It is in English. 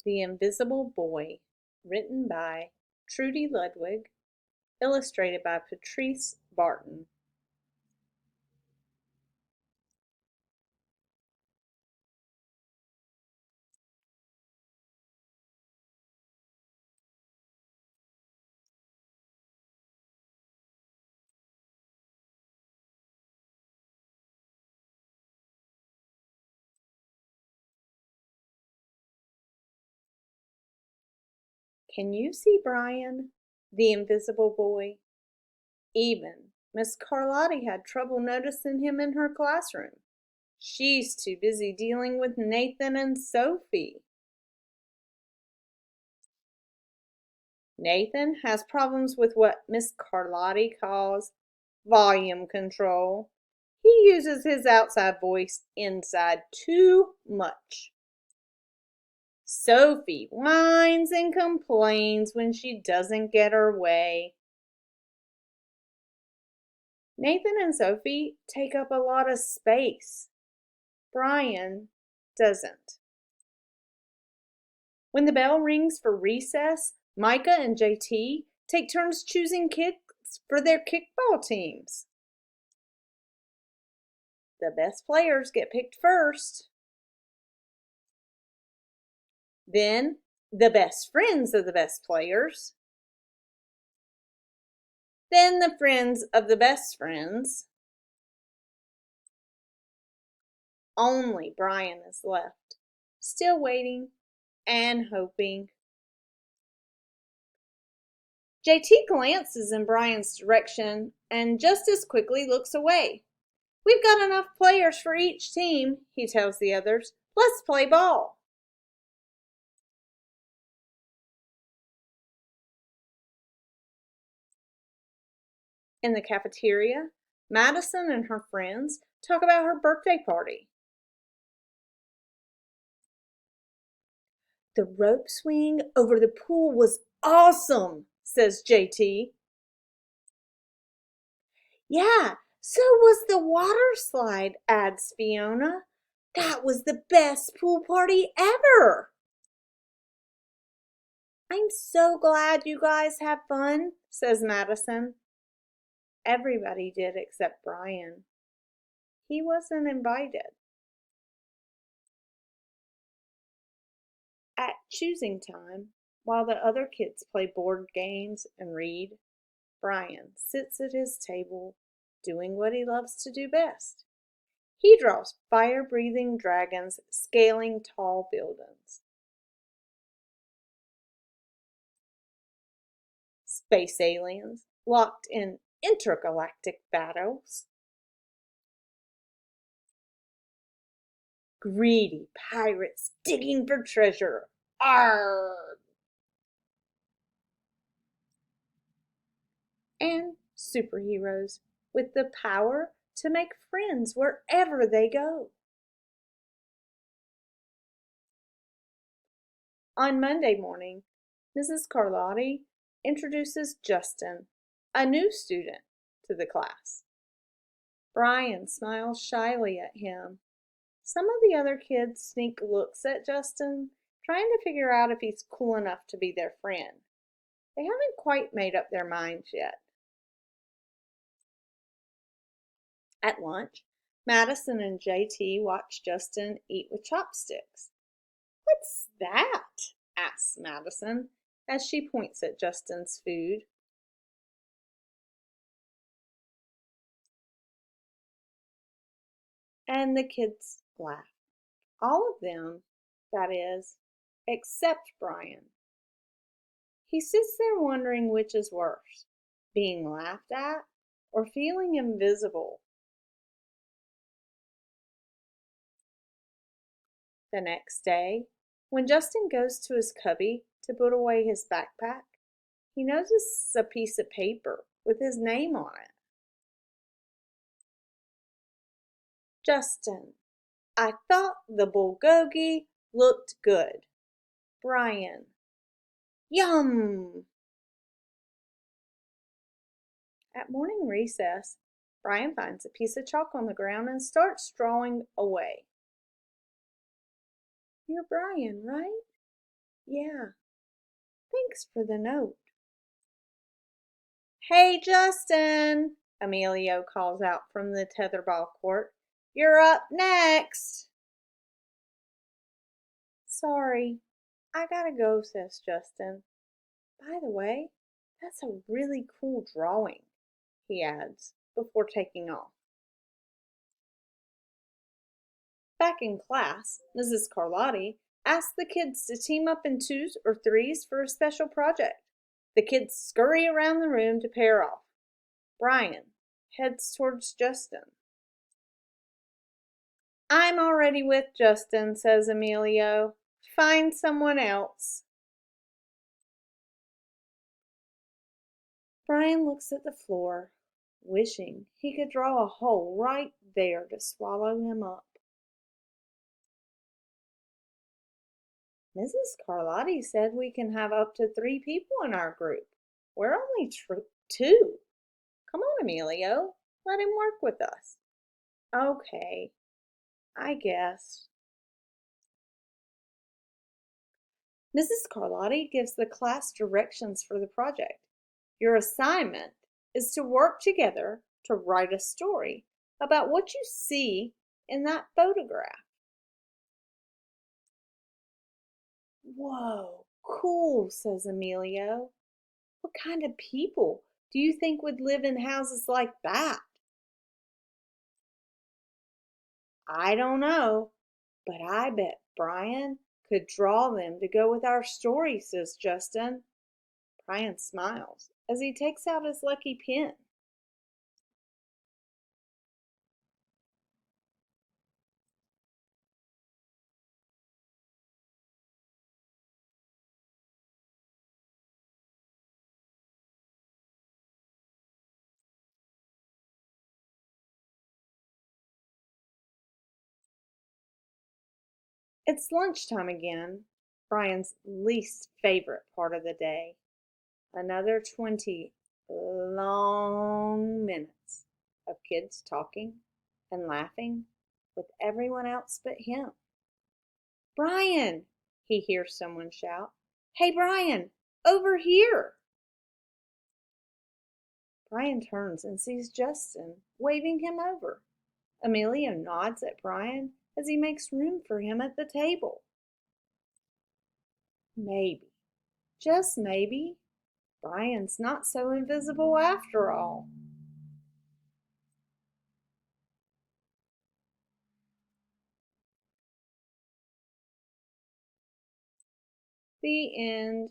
The Invisible Boy, written by Trudy Ludwig, illustrated by Patrice Barton. Can you see Brian, the invisible boy? Even Miss Carlotti had trouble noticing him in her classroom. She's too busy dealing with Nathan and Sophie. Nathan has problems with what Miss Carlotti calls volume control. He uses his outside voice inside too much. Sophie whines and complains when she doesn't get her way. Nathan and Sophie take up a lot of space. Brian doesn't. When the bell rings for recess, Micah and JT take turns choosing kids for their kickball teams. The best players get picked first. Then, the best friends of the best players. Then the friends of the best friends. Only Brian is left, still waiting and hoping. JT glances in Brian's direction and just as quickly looks away. "We've got enough players for each team," he tells the others. "Let's play ball." In the cafeteria, Madison and her friends talk about her birthday party. "The rope swing over the pool was awesome," says JT. "Yeah, so was the water slide," adds Fiona. "That was the best pool party ever." "I'm so glad you guys have fun," says Madison. Everybody did except Brian. He wasn't invited. At choosing time, while the other kids play board games and read, Brian sits at his table doing what he loves to do best. He draws fire-breathing dragons scaling tall buildings. Space aliens locked in intergalactic battles. Greedy pirates digging for treasure. Arrgh! And superheroes with the power to make friends wherever they go. On Monday morning, Mrs. Carlotti introduces Justin, a new student, to the class. Brian smiles shyly at him. Some of the other kids sneak looks at Justin, trying to figure out if he's cool enough to be their friend. They haven't quite made up their minds yet. At lunch, Madison and JT watch Justin eat with chopsticks. "What's that?" asks Madison as she points at Justin's food. And the kids laugh. All of them, that is, except Brian. He sits there wondering which is worse, being laughed at or feeling invisible. The next day, when Justin goes to his cubby to put away his backpack, he notices a piece of paper with his name on it. "Justin, I thought the bulgogi looked good. Brian." Yum! At morning recess, Brian finds a piece of chalk on the ground and starts drawing away. "You're Brian, right?" Yeah, thanks for the note. Hey, Justin, Emilio calls out from the tetherball court. You're up next. Sorry, I gotta go, says Justin. By the way, that's a really cool drawing, he adds before taking off. Back in class, Mrs. Carlotti asks the kids to team up in twos or threes for a special project. The kids scurry around the room to pair off. Brian heads towards Justin. I'm already with Justin, says Emilio. Find someone else. Brian looks at the floor, wishing he could draw a hole right there to swallow him up. Mrs. Carlotti said we can have up to 3 people in our group. We're only 2. Come on, Emilio. Let him work with us. Okay, I guess. Mrs. Carlotti gives the class directions for the project. Your assignment is to work together to write a story about what you see in that photograph. Whoa, cool, says Emilio. What kind of people do you think would live in houses like that? I don't know, but I bet Brian could draw them to go with our story, says Justin. Brian smiles as he takes out his lucky pen. It's lunchtime again, Brian's least favorite part of the day. Another 20 long minutes of kids talking and laughing with everyone else but him. Brian, he hears someone shout. Hey, Brian, over here. Brian turns and sees Justin waving him over. Emilio nods at Brian as he makes room for him at the table. Maybe, just maybe, Brian's not so invisible after all. The end.